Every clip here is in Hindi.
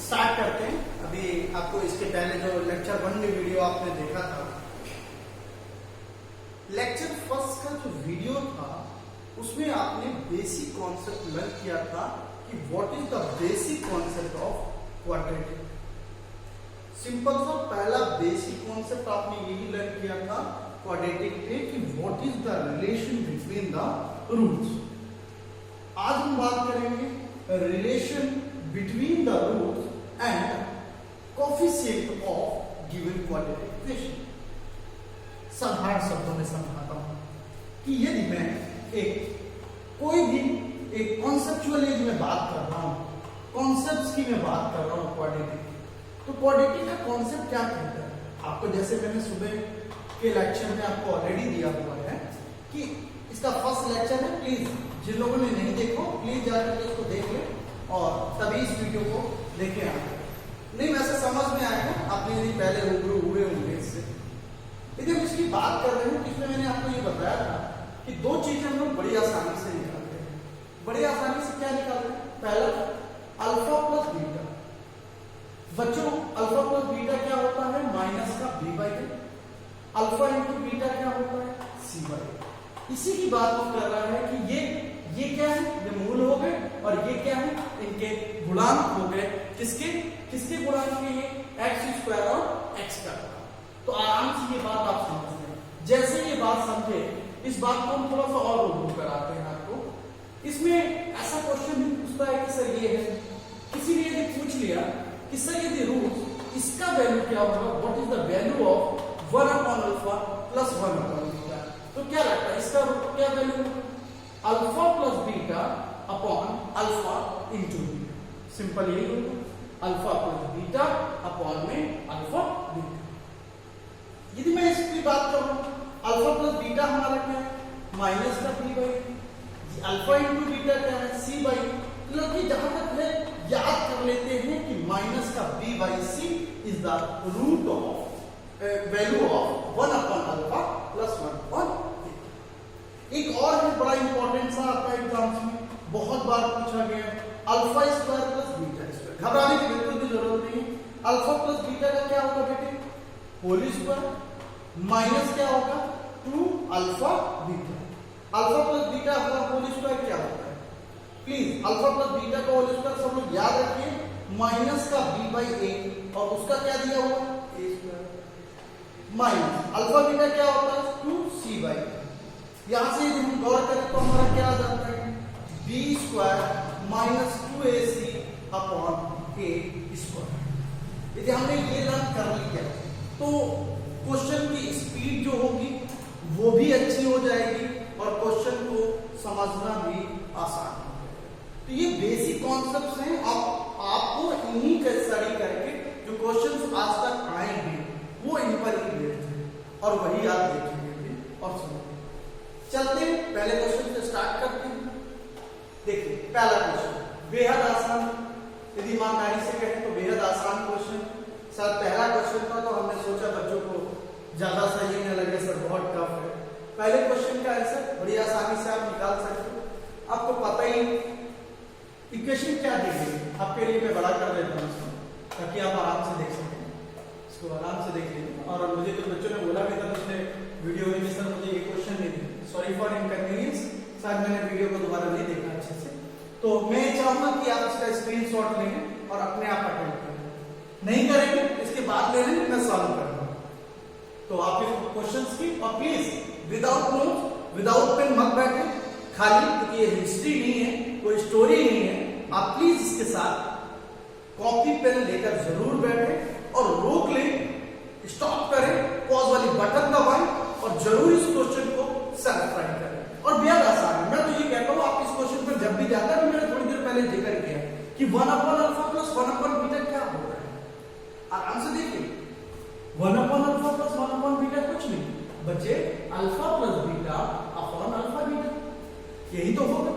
स्टार्ट करते हैं। अभी आपको इसके पहले जो लेक्चर 1 में वीडियो आपने देखा था, लेक्चर फर्स्ट का जो वीडियो था उसमें आपने बेसिक कॉन्सेप्ट लर्न किया था कि what is the basic concept of quadratic. Simple सा पहला बेसिक कॉन्सेप्ट आपने यही लर्न किया था क्वाड्रेटिक में कि what is the relation between the roots. आज हम बात करेंगे relation between the roots and coefficient of given quadratic equation. साधारण शब्दों में समझाता हूं कि यदि मैं कोई भी एक कॉन्सेप्चुअल एज में बात कर रहा हूं, कॉन्सेप्ट्स की मैं बात कर रहा हूं क्वाड्रेटिक, तो क्वाड्रेटिक का कॉन्सेप्ट क्या कहता है आपको, जैसे मैंने सुबह के लेक्चर में आपको ऑलरेडी दिया हुआ है कि इसका फर्स्ट लेक्चर है। प्लीज जिन लोगों ने नहीं देखो प्लीज जाकर उसको देख ले और तभी इस वीडियो को देखे आए। नहीं वैसे समझ में आएगा, आपने यदि पहले रूबरू हुए होंगे इससे। लेकिन इसकी बात कर रहे हैं, इसमें मैंने आपको ये बताया था कि दो चीजें हम लोग बड़ी आसानी से निकालते हैं। बड़ी आसानी से क्या निकालते हैं? पहला अल्फा प्लस बीटा। बच्चों अल्फा प्लस बीटा क्या होता है? माइनस का B by A. Alpha into beta क्या होता है? C by a. इसी की बात वो कर रहा है कि ये क्या है? ये मूल हो गए और ये क्या है? इनके गुणांक हो गए। किसके गुणांक के? ये एक्स स्क्वायर और एक्स का। तो आराम से ये बात आप समझते हैं। जैसे ये बात समझे, इस बात को हम थोड़ा सा और रूबरू कराते हैं आपको। इसमें ऐसा क्वेश्चन भी पूछता है कि सर ये है, किसी ने यदि पूछ लिया कि सर यदि रूट इसका वैल्यू क्या होगा, what is the value of 1 upon alpha plus 1 upon beta, तो क्या लगता है इसका रूट क्या वैल्यू होगा? Alpha plus beta upon alpha into beta. Simple यही होगा, अल्फा प्लस बीटा अपॉन में अल्फा बीटा। यदि मैं इसकी बात करूं, अल्फा प्लस बीटा हमारा क्या है? माइनस का B by. Alpha into beta क्या है? C by. मतलब जहां तक है याद कर लेते हैं कि माइनस का B by c is the root of value of 1 upon alpha plus 1 upon. एक और है बड़ा इंपॉर्टेंट सा आपका एग्जाम्स में बहुत बार पूछा गया, alpha square plus beta square. घबराने की बिल्कुल भी जरूरत नहीं। अल्फा प्लस बीटा का क्या होगा बेटे? होल स्क्वायर माइनस क्या होगा? 2 alpha beta. Alpha plus beta अपना होल स्क्वायर क्या होता है? प्लीज अल्फा प्लस बीटा का होल स्क्वायर सब लोग याद रखिए, माइनस का बी बाई ए और उसका क्या दिया हुआ? ए स्क्वायर माइनस अल्फा बीटा क्या होता है? 2 सी बाई। यहां से यदि हम गौर करें तो हमारा क्या आ जाता है? B square minus 2ac upon ए स्क्वायर। यदि हमने ये लर्न कर लिया तो क्वेश्चन की स्पीड जो होगी वो भी अच्छी हो जाएगी और क्वेश्चन को समझना भी आसान हो जाएगा। तो ये बेसिक कॉन्सेप्ट्स हैं, आपको इन्हीं का स्टडी करके जो क्वेश्चंस आज तक आए हैं वो इन पर ही बेस्ड है और वही आप देखेंगे और सुनेंगे। चलते हैं पहले क्वेश्चन से स्टार्ट करते हैं। देखिए पहला क्वेश्चन बेहद आसान, यदि ईमानदारी से कहें तो बेहद आसान क्वेश्चन। सर पहला क्वेश्चन था तो हमने सोचा बच्चों को ज्यादा सही न लगे, सर बहुत टफ है। पहले क्वेश्चन का आंसर बड़ी आसानी से आप निकाल सकते हो। आपको पता ही इक्वेशन क्या दी गई, आपके लिए मैं बड़ा कर देता हूँ ताकि आप आराम से देख सकें, इसको आराम से देख लीजिए। और मुझे तो बच्चों ने बोला भी था पिछले वीडियो में कि सर मुझे ये क्वेश्चन नहीं दिया, सॉरी फॉर इनकन्वीनियंस, शायद मैंने वीडियो को दोबारा नहीं देखा अच्छे से। तो मैं चाहूंगा कि आप इसका स्क्रीनशॉट लें और अपने आप अटेंड करें। नहीं करेंगे इसके बाद ले लेंगे, मैं सॉल्व करूंगा। तो आप इस क्वेश्चंस की और please without note without pen मत बैठे खाली, क्योंकि ये हिस्ट्री नहीं है, कोई स्टोरी नहीं है। आप प्लीज इसके साथ कॉपी पेन लेकर जरूर बैठे और रोक लें, स्टॉप करें, पॉज वाली बटन दबाएं और जरूर इस क्वेश्चन को सब्सक्राइब करें। और बेहद आसान है, मैं तो ये कहता हूं आप इस क्वेश्चन पर जब भी जाता है, मैंने थोड़ी देर पहले जिक्र किया कि 1 upon alpha plus 1 upon beta क्या होता है। आराम से देखिए, 1 upon alpha plus 1 upon beta कुछ नहीं बच्चे, alpha plus beta upon alpha beta, यही तो होगा।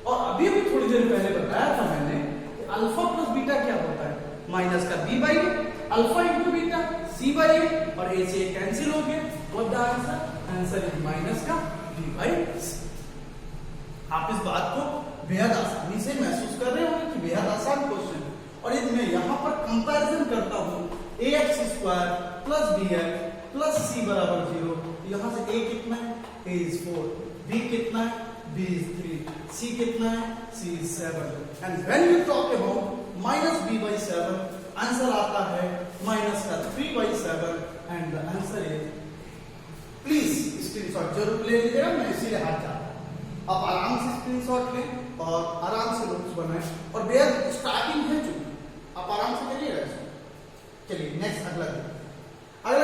और अभी भी थोड़ी देर पहले बताया था मैंने कि अल्फा प्लस बीटा क्या होता है? माइनस का B by A, alpha into beta C by A, और ए से कैंसिल हो गया। What the answer? Answer is minus का बी बाई सी। आप इस बात को बेहद आसानी से महसूस कर रहे होंगे कि बेहद आसान क्वेश्चन है। और और यदि मैं यहाँ पर कंपैरिजन करता हूँ ax square plus bx plus c बराबर 0, यहाँ से a कितना है, a is 4, b कितना है, b is 3, c कितना है, c is 7, and when you talk about minus b by 7, answer आता है माइनस का 3 by 7 and the answer is, please screenshot जरूर ले लीजिएगा, मैं इसीलिए हाथ जाता हूँ। आप आराम से स्क्रीनशॉट लें और आराम से नोट्स बनाएं, और बेहद स्टार्टिंग है जो आप आराम से करिएगा इसको। चलिए नेक्स्ट अगला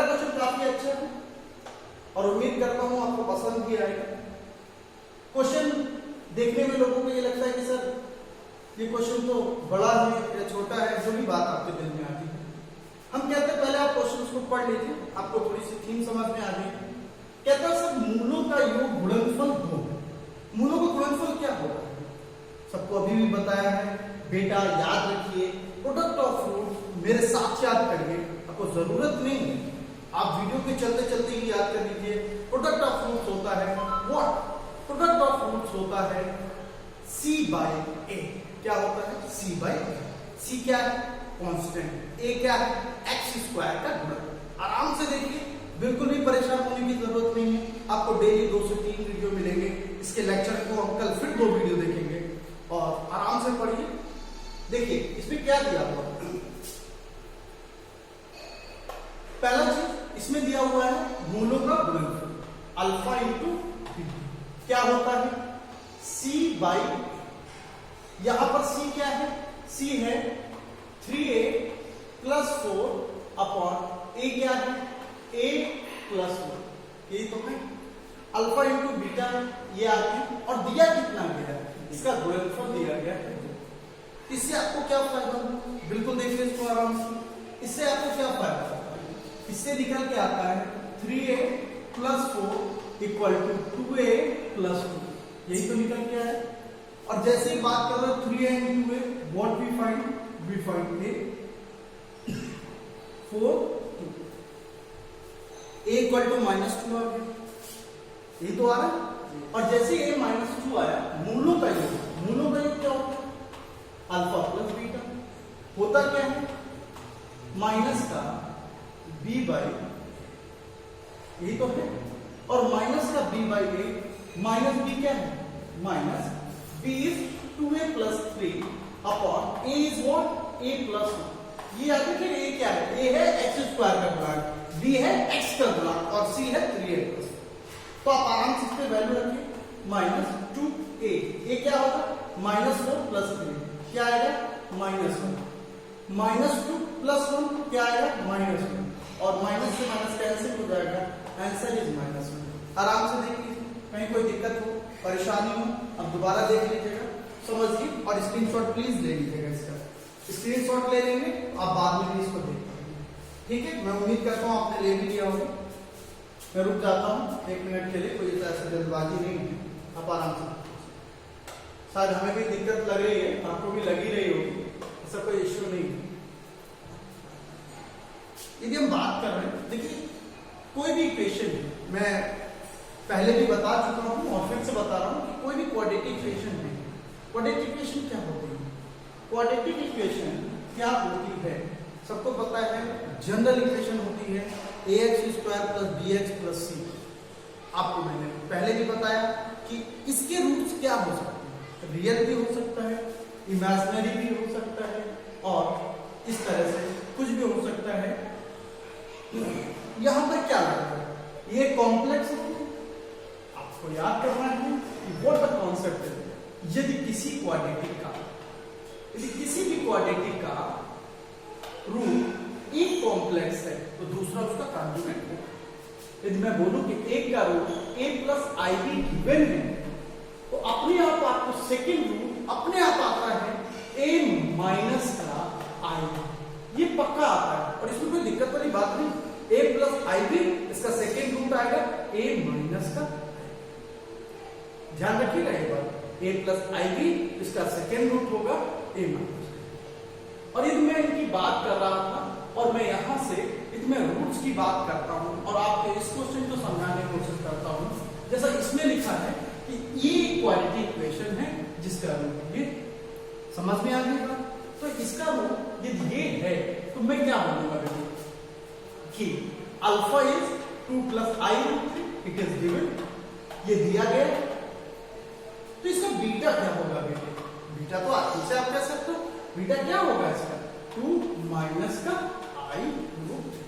क्वेश्चन काफी अच्छा है और उम्मीद करता हूँ आपको पसंद भी आएगा। क्वेश्चन देखने में लोगों को ये लगता है कि सर ये क्वेश्चन तो बड़ा है या छोटा है, जो भी बात आपके दिल में आती है। हम कहते हैं पहले आप क्वेश्चन को पढ़ लीजिए, आपको थोड़ी सी थीम समझ में आ जाएगी। कहता है सर मूलों का योग गुणनफल 2, मूलों का गुणनफल क्या होगा, सबको अभी भी बताया है। बेटा याद रखिए, प्रोडक्ट ऑफ फ्रूट मेरे साथ याद करिए, आपको जरूरत नहीं है आप वीडियो के चलते चलते ही याद कर लीजिए। प्रोडक्ट ऑफ फ्रूट्स होता है व्हाट, प्रोडक्ट ऑफ फ्रूट्स होता है c बाय a। क्या होता है, c बाय a। c क्या है, कांस्टेंट, a क्या है, x स्क्वायर का गुणन। आराम से देखिए, बिल्कुल भी परेशान होने की जरूरत नहीं है। आपको डेली 2 से 3 वीडियो मिलेंगे, इसके लेक्चर को हम कल फिर 2 वीडियो देखेंगे और आराम से पढ़िए। देखिए इसमें क्या दिया हुआ है, पहला चीज इसमें दिया हुआ है मूलों का गुणनफल अल्फा इंटू बीटा। क्या होता है, c बाई, यहां पर c क्या है, c है 3a प्लस 4 अपॉन a क्या है, a प्लस 1, यही तो है। अल्फा इंटू बीटा ये आ गया, और दिया कितना गया है, इसका गुणनफल दिया गया है। इससे आपको क्या फायदा, बिल्कुल देखिए इसको आराम से। इससे आपको क्या फायदा होता है, इससे निकल के आता है 3a plus 4 equal to 2a plus 2, यही तो निकल के आया। और जैसे ही बात कर रहे हैं 3a into a, what we find a 4 2, a equal to -2 आ गया, यही तो आ रहा है। और जैसे a -2 आया, मूलों का योग क्या होता है, अल्फा प्लस बीटा। होता क्या है, माइनस का b बाई, यही तो है, और माइनस का b by a, minus b क्या है, minus b is 2a plus 3 upon a is what, a plus 1। ये आगे फिर a क्या है, a है x स्क्वायर का गुणांक, b है x का गुणांक और c है 3a प्लस। तो आप आराम से इस पे वैल्यू रखिए, -2a, ये क्या होगा, -4 प्लस 3 क्या आएगा, -1, -2 प्लस 1 क्या आएगा, -1, और माइनस से माइनस कैंसिल हो जाएगा, आंसर इज -1। आराम से देखिए, कहीं कोई दिक्कत हो, परेशानी हो, अब दोबारा देख लीजिएगा, समझिए और स्क्रीनशॉट प्लीज ले लीजिएगा। इसका स्क्रीनशॉट ले लेंगे, आप बाद में भी इसको देख पाएंगे, ठीक है। मैं उम्मीद करता हूँ आपने ले भी लिया होगा। मैं रुक जाता हूँ 1 मिनट के लिए, कोई ऐसा जल्दबाजी नहीं है, आप आराम से। शायद हमें भी दिक्कत लग रही है, आपको भी लगी रही होगी, ऐसा कोई इश्यू नहीं है। यदि हम बात कर रहे हैं, देखिए कोई भी इक्वेशन, मैं पहले भी बता चुका हूं और फिर से बता रहा हूं कि कोई भी क्वाड्रेटिक इक्वेशन है, क्वाड्रेटिक इक्वेशन क्या होती है, क्वाड्रेटिक इक्वेशन क्या होती है, सबको पता है। जनरल इक्वेशन होती है ax square plus bx plus c। आपको मैंने पहले भी बताया कि इसके रूट्स क्या हो सकते हैं, रियल भी हो सकता है, इमेजिनरी भी हो सकता है, और इस तरह से कुछ भी हो सकता है। यहां पर क्या लगता है, ये कॉम्प्लेक्स है, आपको याद करना है कि व्हाट द कॉन्सेप्ट है। यदि किसी भी क्वाड्रेटिक का रूट एक कॉम्प्लेक्स है तो दूसरा उसका कॉन्जुगेट होगा। यदि मैं बोलूं कि एक का root a plus ib given है, तो अपने आप आपको सेकेंड रूट अपने आप आता है a माइनस का i, ये पक्का आता है और इसमें कोई दिक्कत वाली बात नहीं। a प्लस ib इसका सेकेंड रूट आएगा a माइनस का, ध्यान रखिएगा एक बार, a प्लस ib इसका सेकेंड रूट होगा a माइनस। और यदि मैं इनकी बात कर रहा था और मैं यहां से इसमें रूट्स की बात करता हूं और आपको इस क्वेश्चन को समझाने की कोशिश करता हूं, जैसा इसमें लिखा है कि ये क्वाड्रेटिक इक्वेशन है जिसका रूट ये, समझ में आ गया। तो इसका रूट यदि ये है तो मैं क्या बोलूंगा बेटे कि alpha is 2 plus i root 3, it is given, ये दिया गया। तो इसका बीटा क्या होगा बेटे? बीटा तो इसे आप कह सकते हो, बीटा क्या होगा इसका? 2 माइनस का आई रूट 3,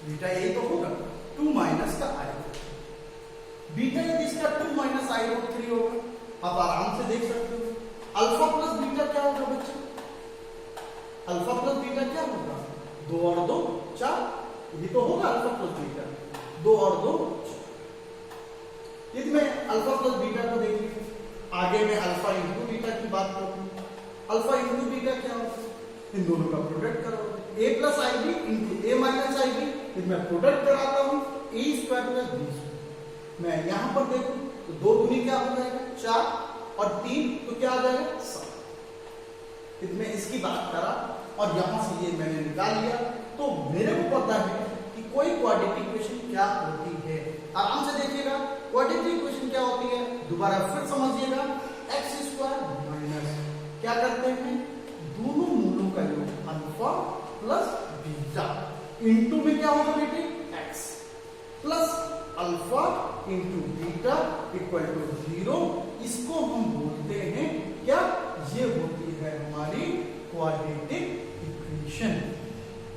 बीटा यही तो होगा 2 माइनस का आई रूट 3। बीटा यदि इसका 2 माइनस आई रूट 3 होगा, आप आराम से देख सकते हो। अल्फा प्लस बीटा क्या होगा बच्चे? अल्फा प्लस बीटा क्या होगा? 2 और 2 4, ये तो होगा अल्फा प्लस बीटा। 2 और 2 4। यदि मैं अल्फा प्लस बीटा को देखिए, आगे मैं अल्फा इंटू बीटा की बात करूं, अल्फा इंटू बीटा क्या होगा? इन दोनों का प्रोडक्ट करो, ए प्लस आई बी इंटू ए माइनस आई बी। यदि मैं प्रोडक्ट कराता हूं ए स्क्वायर प्लस बी स्क्वायर, मैं यहां पर देखूं तो 2 दूनी क्या हो जाएगा 4 और 3 तो क्या आ जाएगा 7। यदि मैं इसकी बात करा और यहां से ये मैंने निकाल लिया तो मेरे को पता है कि कोई क्वाड्रेटिक इक्वेशन क्या होती है। आराम से देखिएगा क्वाड्रेटिक इक्वेशन क्या होती है, दोबारा फिर समझिएगा। एक्स स्क्वायर माइनस क्या करते हैं, दोनों मूलों का योग अल्फा प्लस बीटा इंटू में क्या होगा बेटे x plus alpha into beta equal to 0। इसको हम बोलते हैं क्या, ये होती है हमारी क्वाड्रेटिक इक्वेशन।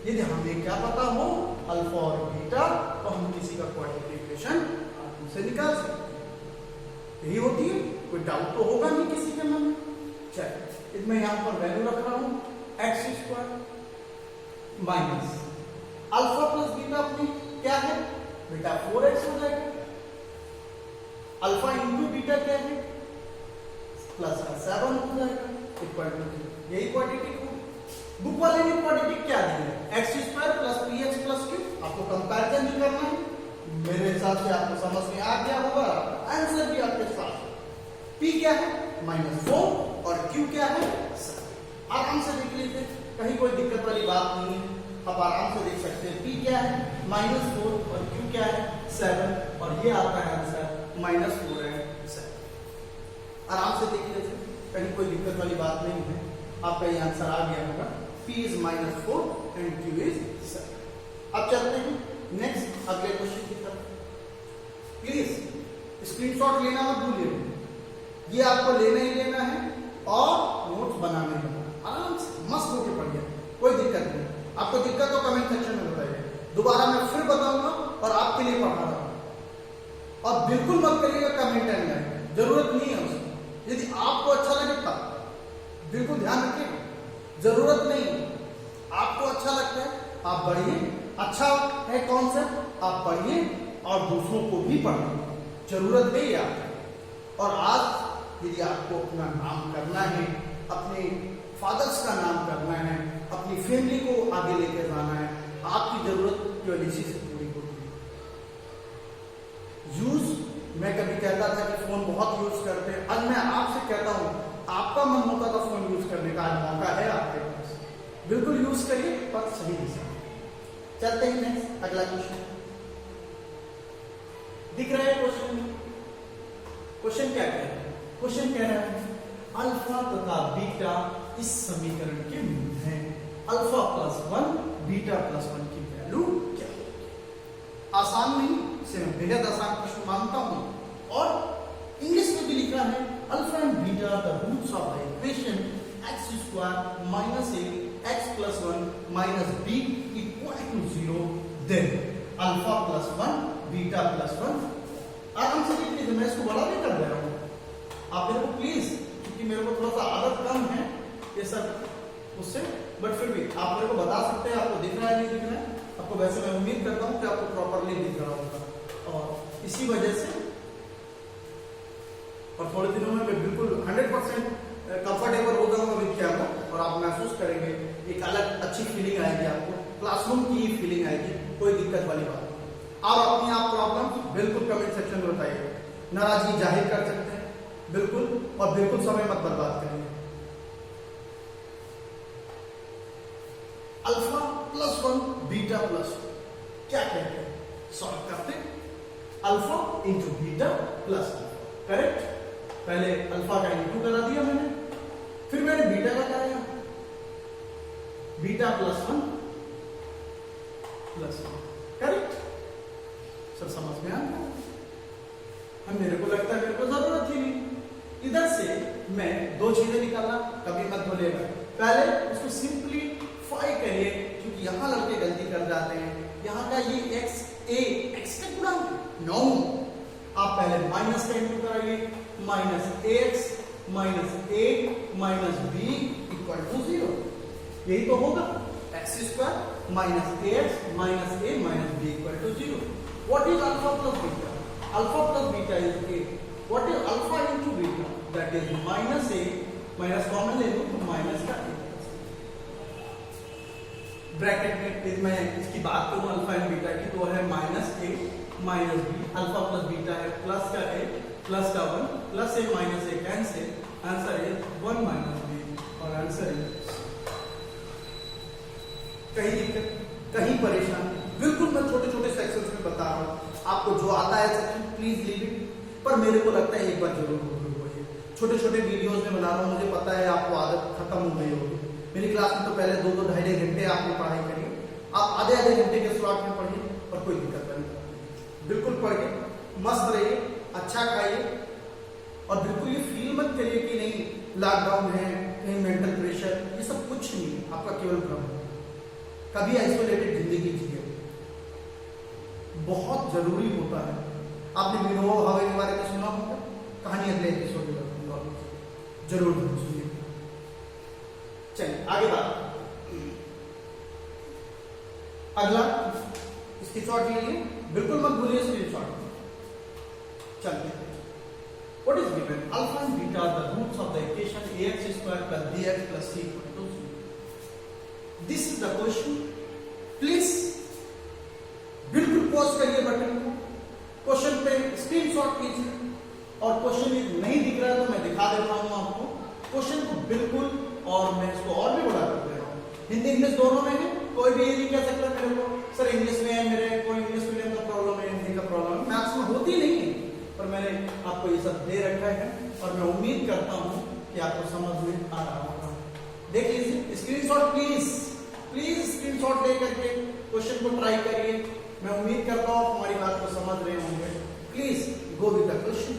यदि हमें क्या पता हो अल्फा और बीटा तो हम किसी का क्वाड्रेटिक इक्वेशन से निकाल सकते हैं। यही होती है, कोई डाउट तो होगा नहीं किसी के मन में। चलिए मैं यहां पर वैल्यू रख रहा हूं x square minus alpha plus beta अपनी क्या है बेटा 4x हो जाएगा, अल्फा इंटू बीटा क्या है प्लस का 7 हो जाएगा इक्वल टू, यही क्वाड्रेटिक हो। बुक वाले ने क्वाड्रेटिक क्या दिया है x square plus P x plus Q. आपको कंपैरिजन भी करना है, मेरे हिसाब से आपको समझ में आ गया होगा, आंसर भी आपके साथ है। पी क्या है -4 और क्यू क्या है 7। आराम से देख लीजिए, कहीं कोई दिक्कत वाली बात नहीं है, आप आराम से देख सकते हैं। पी क्या है -4 और क्यू क्या है 7 और ये आता है आंसर -4 है 7। आराम से देख लीजिए, कहीं कोई दिक्कत वाली बात नहीं है, आपका ये आंसर आ गया होगा। P is -4 and Q is 7। अब चलते हैं नेक्स्ट अगले क्वेश्चन की तरफ। प्लीज स्क्रीनशॉट लेना मत भूलिए, ये आपको लेना ही लेना है और नोट्स बनाने हैं। आराम से मस्त होकर पढ़िए, कोई दिक्कत नहीं। आपको दिक्कत तो कमेंट सेक्शन में बताइए, दोबारा मैं फिर बताऊंगा और आपके लिए पढ़ा रहा हूं। और बिल्कुल मत करिएगा कमेंट एंड, जरूरत नहीं है उसकी। यदि आपको अच्छा लगे तब बिल्कुल ध्यान रखिएगा, जरूरत नहीं। आपको अच्छा लगता है आप पढ़िए, अच्छा है कॉन्सेप्ट आप पढ़िए और दूसरों को भी पढ़िए, जरूरत नहीं है आपको। और आज यदि आपको अपना नाम करना है, अपने फादर्स का नाम करना है, अपनी फैमिली को आगे लेकर जाना है, आपकी जरूरत केवल इसी से पूरी होती है। यूज, मैं कभी कहता था कि फोन बहुत यूज करते हैं, आज मैं आपसे कहता हूं आपका मन होता था फोन यूज करने का, आज मौका है आपके पास, बिल्कुल यूज करिए पर सही दिशा। चलते हैं नेक्स्ट अगला क्वेश्चन। दिख रहा है क्वेश्चन में, क्वेश्चन क्या कह रहा है? क्वेश्चन कह रहा है अल्फा तथा बीटा इस समीकरण के मूल हैं। अल्फा +1 बीटा +1 की वैल्यू क्या होगी? आसान नहीं, इसे मैं बेहद आसान प्रश्न मानता हूं। और इंग्लिश में भी लिखा है alpha and beta the roots of the equation x square minus a x plus 1 minus b equal to 0 then alpha +1 बीटा +1। आराम से देख लीजिए, मैं इसको बड़ा नहीं कर दे रहा हूं, आप मेरे को प्लीज, क्योंकि मेरे को थोड़ा सा आदत कम है ये सब उससे, बट फिर भी आप मेरे को बता सकते हैं आपको दिख रहा है नहीं दिख रहा है। आपको वैसे मैं उम्मीद करता हूं कि आपको प्रॉपरली दिख रहा होगा और इसी वजह से और थोड़े दिनों में मैं बिल्कुल 100% कंफर्टेबल हो जाऊंगा विद कैमरा और आप महसूस करेंगे एक अलग अच्छी फीलिंग आएगी, आपको क्लासरूम की फीलिंग आएगी, कोई दिक्कत वाली बात नहीं। आप अपनी आप प्रॉब्लम बिल्कुल कमेंट सेक्शन में बताइए, नाराजगी जाहिर कर सकते हैं बिल्कुल, और बिल्कुल समय मत बर्बाद करिए। अल्फा +1 बीटा +1 क्या कहते हैं, सॉल्व करते हैं। Alpha into beta plus correct, पहले अल्फा का इंटू करा दिया मैंने, फिर मैंने बीटा का कराया। Beta plus 1 plus 1, correct? सब समझ में आ गया? हम मेरे को लगता है मेरे को जरूरत ही नहीं। इधर से मैं दो चीजें निकालना, कभी मत भूलिएगा। पहले उसको सिंप्लीफाई करिए, क्योंकि यहां लड़के गलती कर जाते हैं। यहां का ये एक्स का गुणांक 9, आप पहले माइनस का इंटू कराइए, minus x minus A minus b equal to 0। यही तो होगा, x square minus x minus A minus b equal to 0। What is alpha plus beta? Alpha plus beta is a. What is alpha into beta? That is minus A, minus common ले लो तो माइनस का ए। ब्रैकेट में मैं इसकी बात करूं अल्फा एंड बीटा की, तो है माइनस ए minus B. Alpha plus beta है प्लस का ए प्लस का 1, plus A minus A cancel, answer is 1 minus B, और आंसर इज। कहीं दिक्कत, कहीं परेशानी? बिल्कुल मैं छोटे छोटे सेक्शंस में बता रहा हूँ, आपको जो आता है सेक्शन प्लीज लीव इट, पर मेरे को लगता है एक बार जरूर होगी। छोटे छोटे वीडियोस में बना रहा हूँ, मुझे पता है आपको आदत खत्म हो गई होगी। मेरी क्लास में तो पहले 2-2 ढाई घंटे आपने पढ़ाई करी, आप आधे घंटे के स्लॉट में पढ़िए और कोई दिक्कत नहीं। बिल्कुल पढ़िए, मस्त रहिए, अच्छा खाइए, और बिल्कुल ये फील मत करिए कि नहीं लॉकडाउन है, कहीं मेंटल प्रेशर, ये सब कुछ नहीं है, आपका केवल भ्रम है। कभी आइसोलेटेड जिंदगी जिए, बहुत जरूरी होता है। आपने विनोबा भावे के बारे में सुना होगा, कहानी अगले एपिसोड में बताऊंगा, जरूर सुनिए। चलिए आगे बात, अगला स्क्रीनशॉट लीजिए, बिल्कुल मत भूलिए स्क्रीनशॉट। चलते हैं। What is given? Alpha and beta are the roots of the equation ax square plus bx plus c equal to 0. This is the question. Please बिल्कुल पॉज करिए बटन को, क्वेश्चन पे स्क्रीनशॉट कीजिए, और क्वेश्चन नहीं दिख रहा है तो मैं दिखा देता हूं आपको क्वेश्चन को बिल्कुल, और मैं इसको और भी बड़ा कर दे रहा हूं। हिंदी इंग्लिश दोनों में है, कोई भी ये नहीं कह सकता मेरे को सर इंग्लिश में है, मेरे को इंग्लिश मीडियम का प्रॉब्लम है, हिंदी का प्रॉब्लम है। मैथ्स में होती नहीं है, पर मैंने आपको ये सब दे रखा है, और मैं उम्मीद करता हूं कि आपको समझ में आ रहा होगा। देख लीजिए स्क्रीनशॉट, प्लीज स्क्रीनशॉट ले करके क्वेश्चन को ट्राई करिए। मैं उम्मीद करता हूं हमारी बात को समझ रहे होंगे। Please go with the question,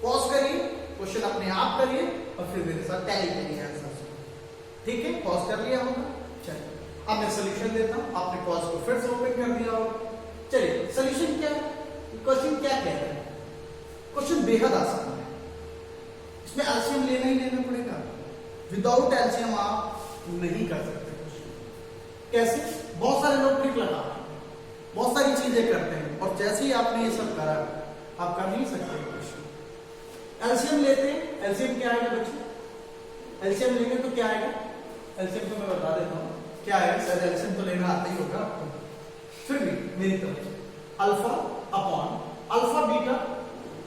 pause करिए, क्वेश्चन अपने आप करिए, और फिर मेरे साथ टैली करिए आंसर। ठीक है, पॉज कर लिया होगा। चलिए अब मैं सोल्यूशन देता हूं, आपने पॉज को फिर से ओपन कर दिया होगा। चलिए सोल्यूशन क्या है, क्वेश्चन क्या कह रहा है? क्वेश्चन बेहद आसान है, इसमें एलसीएम लेना ही लेना पड़ेगा। विदाउट एलसीएम आप नहीं कर सकते क्वेश्चन। कैसे? बहुत सारे लोग ट्रिक लगाते हैं, बहुत सारी चीजें करते हैं, और जैसे ही आपने ये सब करा आप कर नहीं सकते क्वेश्चन। एलसीएम लेते हैं, एलसीएम क्या आएगा बच्चों? एलसीएम लेंगे तो क्या आएगा? एलसीएम तो मैं बता देता हूँ क्या आएगा, शायद एलसीएम तो लेना आता ही होगा आपको, फिर भी मेरी तरफ से अल्फा अपॉन अल्फा बीटा,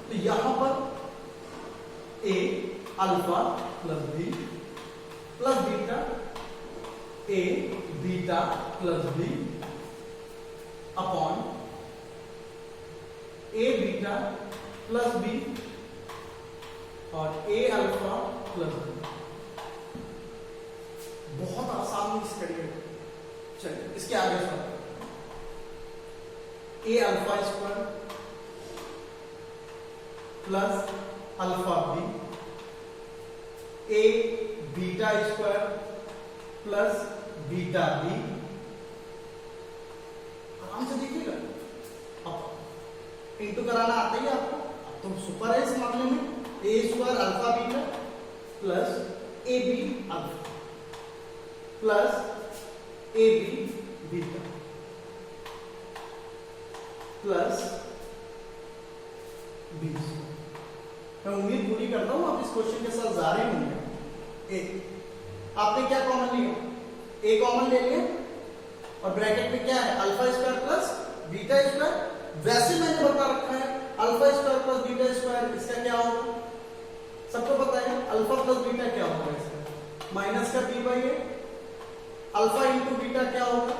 तो यहां पर A alpha plus B plus beta, A beta plus B upon A beta plus B और ए अल्फा प्लस बी। बहुत आसान से करिए। चलिए इसके आगे sir A alpha square plus alpha B, A beta square plus beta B. आराम से देखिएगा, अब इंटू कराना आता ही आपको, अब तो सुपर है इस मामले में। A square alpha beta plus a b alpha plus a b beta plus b. मैं उम्मीद पूरी करता हूं आप इस क्वेश्चन के साथ जा रहे होंगे। एक आपने क्या कॉमन लिया? ए कॉमन ले लिया, और ब्रैकेट में क्या है? Alpha square plus beta square. वैसे मैंने बता रखा है alpha square plus beta square, इसका क्या होगा सबको पता है। अल्फा प्लस बीटा क्या होगा इसका? माइनस का B by A. Alpha into beta क्या होगा?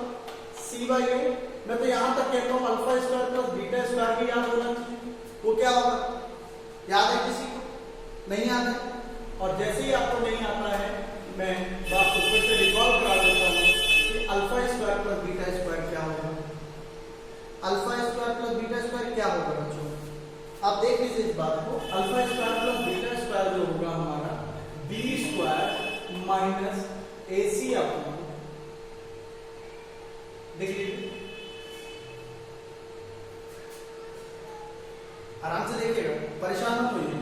C by a. मैं तो यहां तक कहता हूं alpha square plus beta square भी याद होना चाहिए। वो क्या होगा? याद है किसी को? नहीं याद है? और जैसे ही आपको नहीं आता है मैं बात को फिर से रिकॉल आप देख लीजिए इस बात को, alpha square plus beta square जो होगा हमारा बी स्क्वायर माइनस ए सी अपॉन, देख लीजिए आराम से देखिएगा, परेशान मत होइए।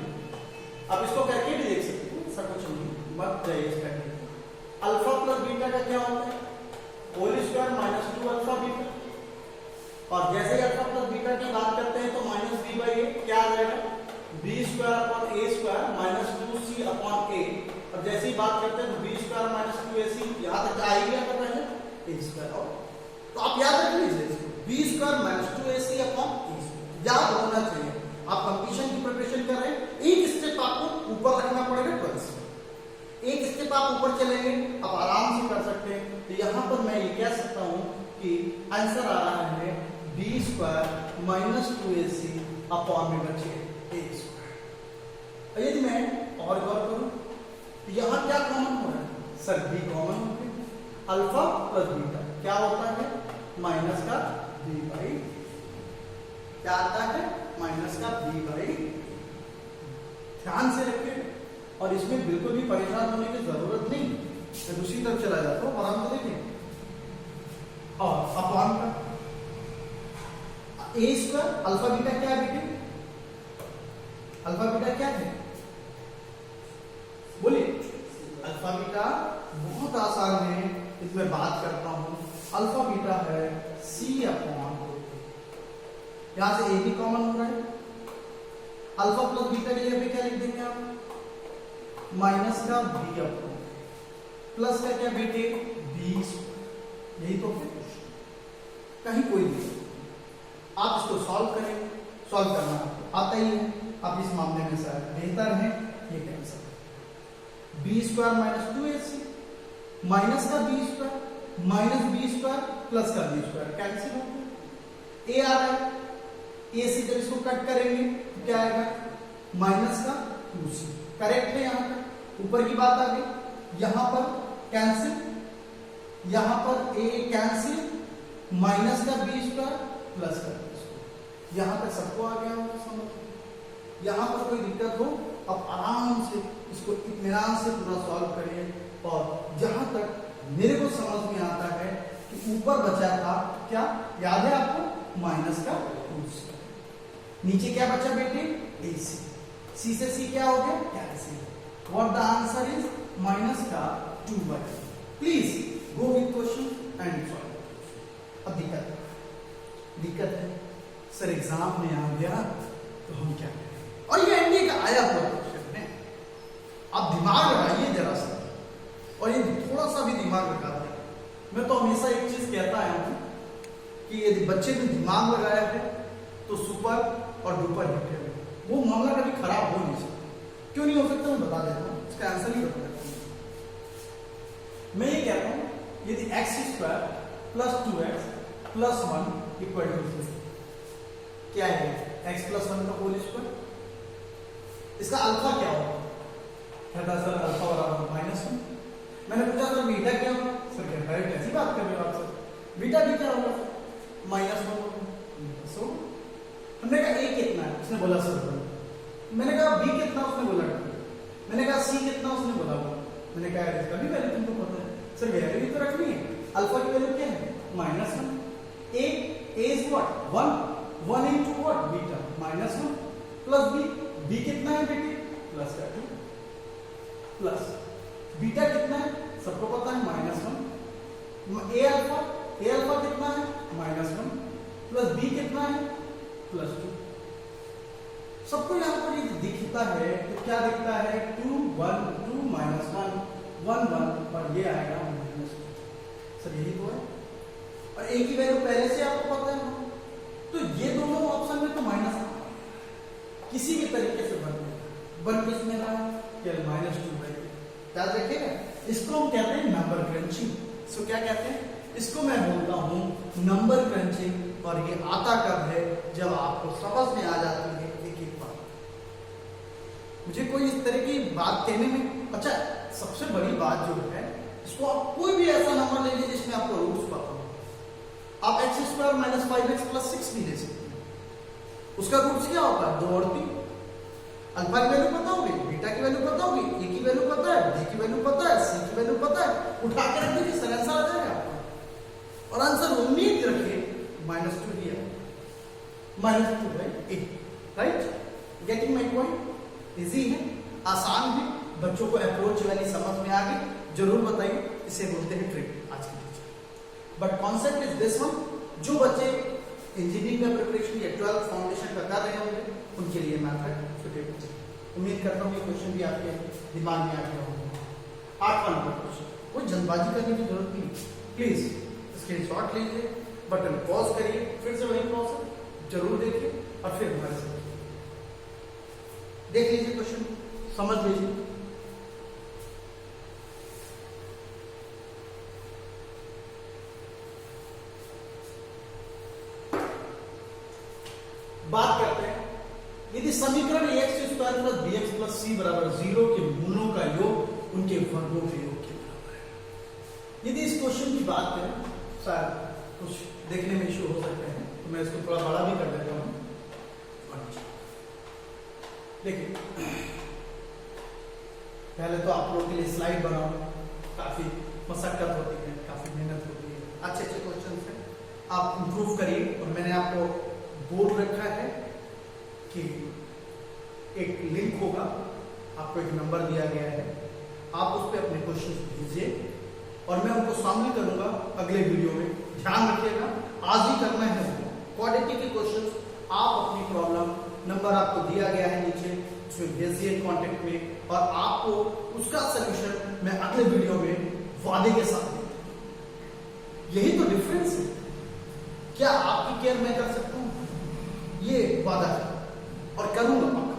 अब इसको करके भी देख सकते हैं, ऐसा कुछ नहीं, मत जाइए इस करके। अल्फा प्लस बीटा का क्या होता है, whole square minus 2 alpha beta, और जैसे ही अल्फा प्लस बीटा की बात करते हैं तो माइनस बी बाई ए क्या आ जाएगा, बी स्क्वायर अपॉन ए स्क्वायर माइनस 2c अपॉन ए, और जैसे ही बात करते हैं तो बी स्क्वायर माइनस 2ac, यहाँ तक आ ही गया था पहले ए स्क्वायर, और तो आप याद रख लीजिए इसको, b square minus 2ac upon ए स्क्वायर, याद होना चाहिए। आप कंपटीशन की प्रिपरेशन कर रहे हैं, एक स्टेप आपको ऊपर रखना पड़ेगा, 12 एक स्टेप आप ऊपर चलेंगे, आप आराम से कर सकते हैं। तो यहाँ पर मैं ये कह सकता हूँ कि आंसर आ रहा है B square minus 2ac upon में बचे ए स्क्वायर। यदि मैं और गौर करूँ तो यहाँ क्या कॉमन हो रहा है, सर बी कॉमन हो गया, अल्फा प्लस बीटा क्या होता है, माइनस का बी बाई, क्या आता है, माइनस का बी बाई। ध्यान से रखिए, और इसमें बिल्कुल भी परेशान होने की जरूरत नहीं, मैं दूसरी तरफ चला जाता हूँ, आराम से देखिए, और अपॉन का ए स्क्वायर, अल्फा बीटा क्या है बेटे, अल्फा बीटा क्या है, बोलिए, अल्फा बीटा बहुत आसान है, इसमें बात करता हूं, अल्फा बीटा है सी अपॉन, यहां से ए भी कॉमन हो रहा है, अल्फा प्लस बीटा के लिए क्या लिख देंगे आप, माइनस का बी अपॉन, प्लस का क्या बेटे बी, यही तो है, कहीं कोई नहीं। आप इसको सॉल्व करेंगे, सॉल्व करना आता ही है, आप इस मामले में सर बेहतर है ये cancel, b square minus 2ac minus का b square minus b square plus का बी स्क्वायर कैंसिल हो गया, ए आ रहा है, ए से जब इसको कट करेंगे तो क्या आएगा, माइनस का 2c, करेक्ट है, यहाँ पर ऊपर की बात आ गई, यहाँ पर कैंसिल, यहाँ पर ए कैंसिल, माइनस का बी स्क्वायर प्लस का बी स्क्वायर, यहाँ तक सबको आ गया होगा समझ, यहाँ पर कोई दिक्कत हो अब आराम से इसको इत्मीनान से पूरा सॉल्व करिए, और जहां तक मेरे को समझ में आता है कि ऊपर बचा था क्या, याद है आपको, माइनस का 2c, नीचे क्या बचा बेटे ac, c से c क्या हो गया cancel, what the answer is minus का 2/2। Please go with question and solve. अब दिक्कत है सर एग्जाम में आ गया तो हम क्या करें, और ये एनडीए का आया हुआ क्वेश्चन है, आप दिमाग लगाइए जरा सा, और ये थोड़ा सा भी दिमाग लगा दें। मैं तो हमेशा एक चीज कहता आया हूं कि यदि बच्चे ने दिमाग लगाया है तो सुपर और डुपर हिट है, वो मामला कभी खराब हो नहीं सकता। क्यों नहीं हो सकता मैं बता देता हूँ, इसका आंसर ही बता देता हूँ। मैं ये कहता हूँ यदि x square plus 2x plus 1 equal to क्या है, x प्लस 1 का होल स्क्वायर, इसका अल्फा क्या होगा, कहता सर अल्फा बराबर -1। मैंने पूछा सर बीटा क्या होगा, सर कहता है कैसी बात कर रहे हो आप सर, बीटा भी क्या होगा, -1 होगा। सो हमने कहा a कितना है, उसने बोला सर, मैंने कहा b कितना, उसने बोला, मैंने कहा c कितना, उसने बोला, मैंने कहा इसका भी वैल्यू तुमको पता है, सर वैल्यू भी तो रखनी है, अल्फा की वैल्यू क्या है -1, a is what 1 into what beta -1 plus b कितना है बेटे प्लस का 2 प्लस बीटा कितना है सबको पता है -1, a अल्फा कितना है -1 प्लस b कितना है +2, सबको यहाँ पर ये दिखता है तो क्या दिखता है 2 1 2 -1 1 1 और ये आएगा -2, सर यही तो है, और a की वैल्यू पहले से आपको पता है, तो ये दोनों ऑप्शन में तो माइनस किसी भी तरीके से बन किसमें रहा केवल -2/2, याद रखिएगा। इसको हम कहते हैं नंबर क्रंचिंग। सो क्या कहते हैं, इसको मैं बोलता हूं नंबर क्रंचिंग, और ये आता कब है जब आपको समझ में आ जाती है एक एक बात। मुझे कोई इस तरह की बात कहने में, अच्छा सबसे बड़ी बात जो है, इसको आप कोई भी ऐसा नंबर ले लीजिए जिसमें आपको रूट्स पता हो, आप x² - 5x + 6 भी ले सकते हैं, उसका रूट्स क्या होता है? 2 और 3। अल्फा की वैल्यू पता होगी, बीटा की वैल्यू पता होगी, ए की वैल्यू पता है, बी की वैल्यू पता है, सी की वैल्यू पता है, उठा के रख दीजिए, सर आंसर आ जाएगा आपका। और आंसर उम्मीद रखिए -2 दिया, -2/8, right? Getting my point? Easy है, आसान है, बच्चों को अप्रोच वाली समझ में आ गई? जरूर बताइए, इसे बोलते हैं ट्रिक आज की teacher. But concept is this one. जो बच्चे इंजीनियरिंग का प्रिपरेशन या 12th फाउंडेशन का कर रहे होंगे उनके लिए मैथड सुटेबल है। उम्मीद करता हूँ ये क्वेश्चन भी आपके दिमाग में आ गया होगा। 8वां नंबर क्वेश्चन, कोई जल्दबाजी करने की जरूरत नहीं, प्लीज स्क्रीनशॉट लीजिए, बटन पॉज करिए, फिर से वही प्रोसेस जरूर देखिए और फिर हमारे साथ देख लीजिए क्वेश्चन, समझ लीजिए। बात करते हैं, यदि समीकरण ax² + bx + c = 0 के मूलों का योग उनके वर्गों के योग के बराबर है। यदि इस क्वेश्चन की बात करें, शायद कुछ देखने में इश्यू हो सकते हैं, तो मैं इसको थोड़ा बड़ा भी कर देता हूं। देखिए, पहले तो आप लोगों के लिए स्लाइड बनाओ, काफी मशक्कत होती है, काफी मेहनत होती है, अच्छे अच्छे क्वेश्चन है, आप इंप्रूव करिए। और मैंने आपको बोर्ड रखा है कि एक लिंक होगा, आपको एक नंबर दिया गया है, आप उस पर अपने क्वेश्चन भेजिए और मैं उनको शामिल करूंगा अगले वीडियो में। ध्यान रखिएगा, आज ही करना है क्वाड्रेटिक के क्वेश्चन। आप अपनी प्रॉब्लम नंबर आपको दिया गया है नीचे, उसमें भेजिए कॉन्टेक्ट में, और आपको उसका सलूशन मैं अगले वीडियो में वादे के साथ दूंगा। यही तो डिफरेंस है। क्या आपकी केयर मैं कर सकता हूं? ये वादा है और करूंगा पक्का।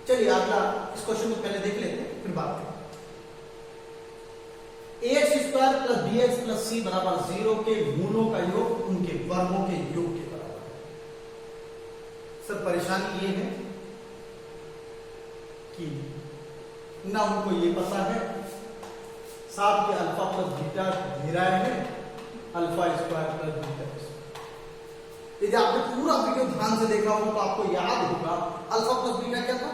चलिए अगला इस क्वेश्चन को पहले देख लेते हैं, फिर बात करें। ax² + bx + c = 0 के मूलों का योग उनके वर्गों के योग के बराबर है। सर परेशानी ये है कि ना उनको ये पता है, साथ के अल्फा + बीटा दे रहा है, α² + β²। यदि आपने पूरा वीडियो ध्यान से देखा होगा तो आपको याद होगा अल्फा + बीटा क्या था?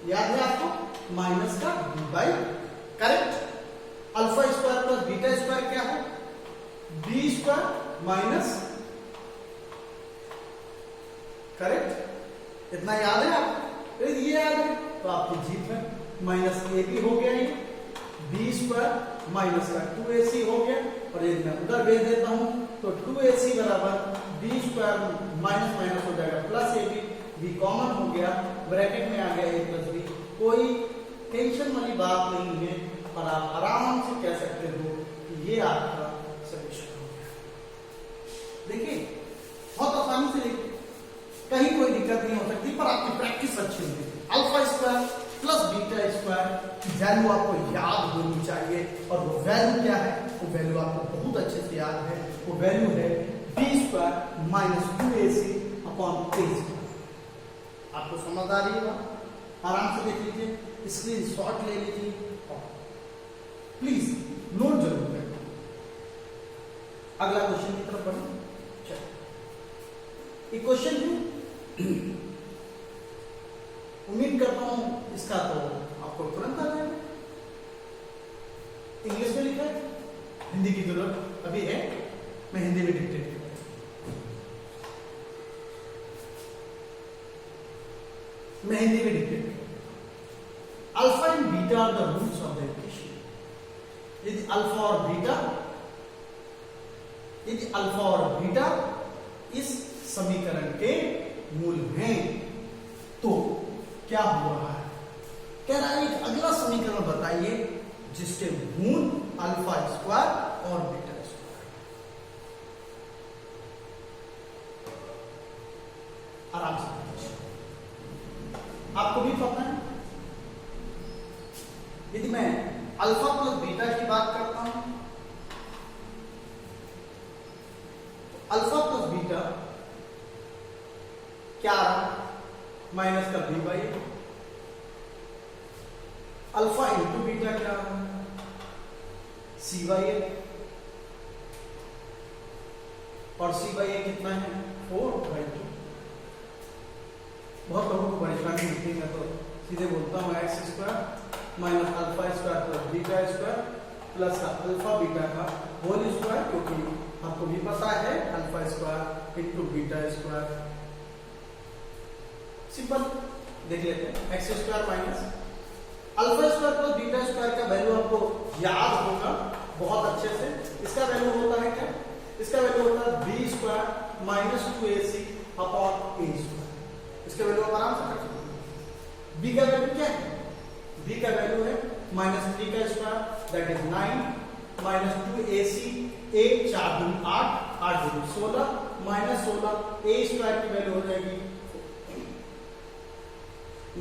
याद है आपको? माइनस का b/, करेक्ट? α² + β² क्या है? b² minus, correct? इतना याद है आपको? यदि ये याद है तो आपकी जीत है। -ab हो गया, ये b² माइनस का 2ac हो गया, और यदि मैं उधर भेज देता हूं तो 2ac बराबर b² माइनस माइनस हो जाएगा +ab, b कॉमन हो गया, ब्रैकेट में आ गया a + b। कोई टेंशन वाली बात नहीं है और आप आराम से कह सकते हो कि ये आपका सॉल्यूशन हो गया। देखिए बहुत आसानी से लिखिए, कहीं कोई दिक्कत नहीं हो सकती, पर आपकी प्रैक्टिस अच्छी होगी। α² + β² की वैल्यू आपको याद होनी चाहिए, और वो वैल्यू क्या है? वो वैल्यू आपको बहुत अच्छे से याद है। वो वैल्यू है b² - 2ac/a²। आपको समझ आ रही है? आराम से देख लीजिए, स्क्रीनशॉट ले लीजिए, प्लीज नोट जरूर करें। अगला क्वेश्चन की तरफ बढ़ो। चलिए, एक क्वेश्चन है, उम्मीद करता हूं इसका तो आपको तुरंत आ जाएगा। इंग्लिश में लिखा है, हिंदी की जरूरत अभी है, मैं हिंदी में डिक्टेट करता हूं। मैं हिंदी में डिक्टेट करता हूं। Alpha and beta are the roots of the equation. यदि अल्फा और बीटा इस समीकरण के मूल हैं तो क्या हो रहा है? कह रहा है एक अगला समीकरण बताइए जिसके मूल α² और β²। आराम से आपको भी पता है, यदि मैं अल्फा + बीटा की बात करता हूं तो अल्फा + बीटा क्या आ रहा है? माइनस का b/a। अल्फा इंटू बीटा क्या आ रहा है? c/a, और c/a कितना है? 4/2। बहुत लोगों को परेशानी होती है, मैं तो सीधे बोलता हूँ x square minus alpha square plus beta square plus alpha beta का होल स्क्वायर, क्योंकि आपको भी पता है alpha square into beta square. Simple देख लेते हैं, x square minus alpha square plus beta square का वैल्यू आपको याद होगा बहुत अच्छे से। इसका वैल्यू होता है क्या, इसका वैल्यू होता है B square minus 2ac upon ए स्क्वायर। इसका वैल्यू आप आराम से कर सकते हैं। बी का वैल्यू क्या है, बी का वैल्यू है -3 का square that is 9 minus 2ac, ए 4 दूनी 8, 8 दूनी 16 माइनस 16, ए स्क्वायर की वैल्यू हो जाएगी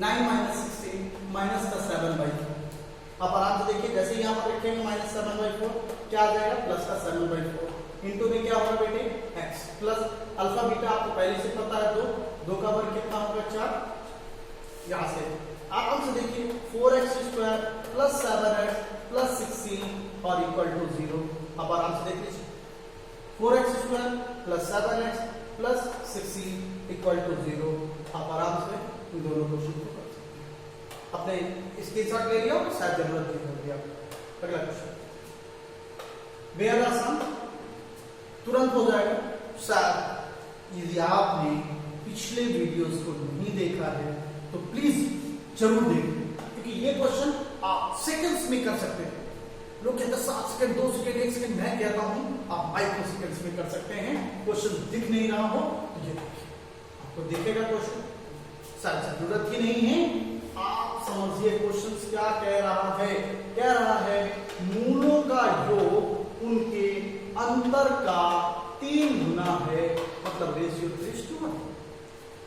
9 माइनस 16 माइनस का 7/4। आप आराम से देखिए, जैसे ही यहाँ पर रखेंगे माइनस 7/4 क्या आ जाएगा प्लस का 7/4 इंटू में क्या होगा बेटे x प्लस अल्फा बीटा आपको पहले से पता है 2 का वर्ग कितना होगा 4। यहाँ से आराम से देखिए 4x square plus 7x plus 16 और इक्वल टू 0। आप आराम से देख लीजिए 4x square plus 7x plus 16 equal to 0। आप आराम से इन दोनों को शुरू कर सकते हैं। आपने स्क्रीनशॉट ले लिया, शायद जरूरत नहीं होगी। अगला क्वेश्चन बेहद आसान, तुरंत हो जाएगा। शायद यदि आपने पिछले वीडियोस को नहीं देखा है तो प्लीज जरूर देखें, क्योंकि ये क्वेश्चन आप सेकंड्स में कर सकते हैं। लोग कहते हैं 7 सेकंड 2 सेकंड 1 सेकंड, मैं कहता हूं आप माइक्रो सेकंड्स में कर सकते हैं। क्वेश्चन दिख नहीं रहा हो तो ये देखिए, आपको दिखेगा क्वेश्चन, शायद जरूरत ही नहीं है। आप समझिए क्वेश्चन क्या कह रहा है, कह रहा है मूलों का योग उनके अंतर का 3 गुना है, मतलब रेशियो 3:1।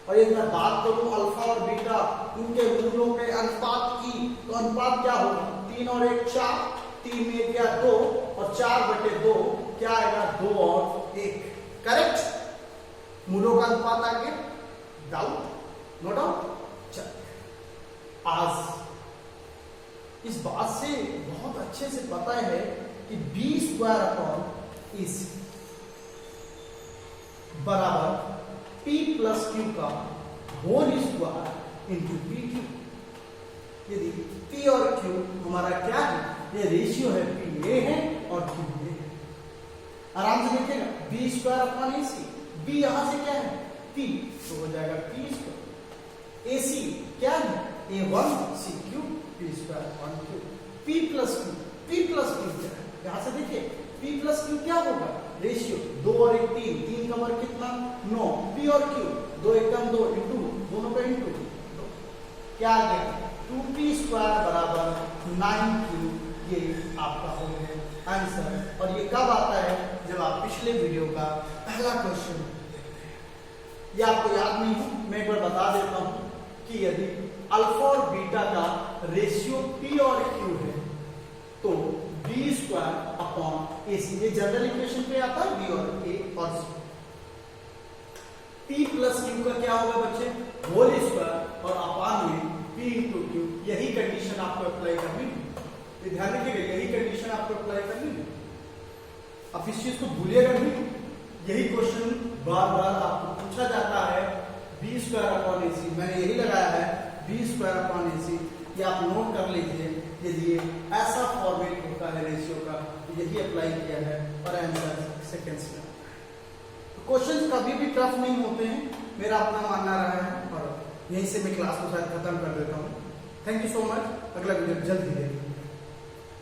और यदि मैं बात करूं अल्फा और बीटा उनके मूलों के अनुपात की, तो अनुपात क्या होगा 3 और 1 4, 3 में 1 2 और 4/2 क्या आएगा 2 और 1। करेक्ट, मूलों का अनुपात आ गया। डाउट? No doubt. आज इस बात से बहुत अच्छे से पता है कि b square upon a c बराबर P प्लस क्यू का whole square into P Q. यदि P और Q हमारा क्या है, ये रेशियो है, P ए है और Q ए है। आराम से देखिएगा B square upon a C, B यहां से क्या है P, तो हो जाएगा P स्क्वायर। ए सी क्या है A1 C Q, P square upon Q. P plus Q, P plus Q क्या है, यहां से देखिए P प्लस क्यू क्या होगा रेशियो 2 और 1 3, 3 का वर्ग कितना 9, P और Q 2 एकम 2 इंटू दोनों का इंटू क्या आ गया 2P स्क्वायर बराबर 9Q। ये आपका हो गया आंसर। और ये कब आता है, जब आप पिछले वीडियो का पहला क्वेश्चन देखते हैं। ये आपको याद नहीं है, मैं एक बार बता देता हूं कि यदि अल्फा और बीटा का रेशियो P और Q है तो बी स्क्वायर अपॉन ए सी, ये जनरल इक्वेशन पे आता है बी और ए और सी। P प्लस क्यू का क्या होगा बच्चे होल स्क्वायर और अपान में P इंटू क्यू। यही कंडीशन आपको अप्लाई करनी है, ध्यान रखिएगा यही कंडीशन आपको अप्लाई करनी है। आप इस चीज को भूलिएगा नहीं, यही क्वेश्चन बार बार आपको पूछा जाता है। बी स्क्वायर अपॉन ए सी, मैंने यही लगाया है बी स्क्वायर अपॉन ए सी, ये आप नोट कर लीजिए। यदि ऐसा फॉर्मेट होता है रेशियो का तो यही अप्लाई किया है और आंसर सेकंड्स में। क्वेश्चन कभी भी टफ नहीं होते हैं, मेरा अपना मानना रहा है। और यहीं से मैं क्लास को शायद खत्म कर देता हूँ। थैंक यू सो मच, अगला वीडियो जल्द ही देखेंगे।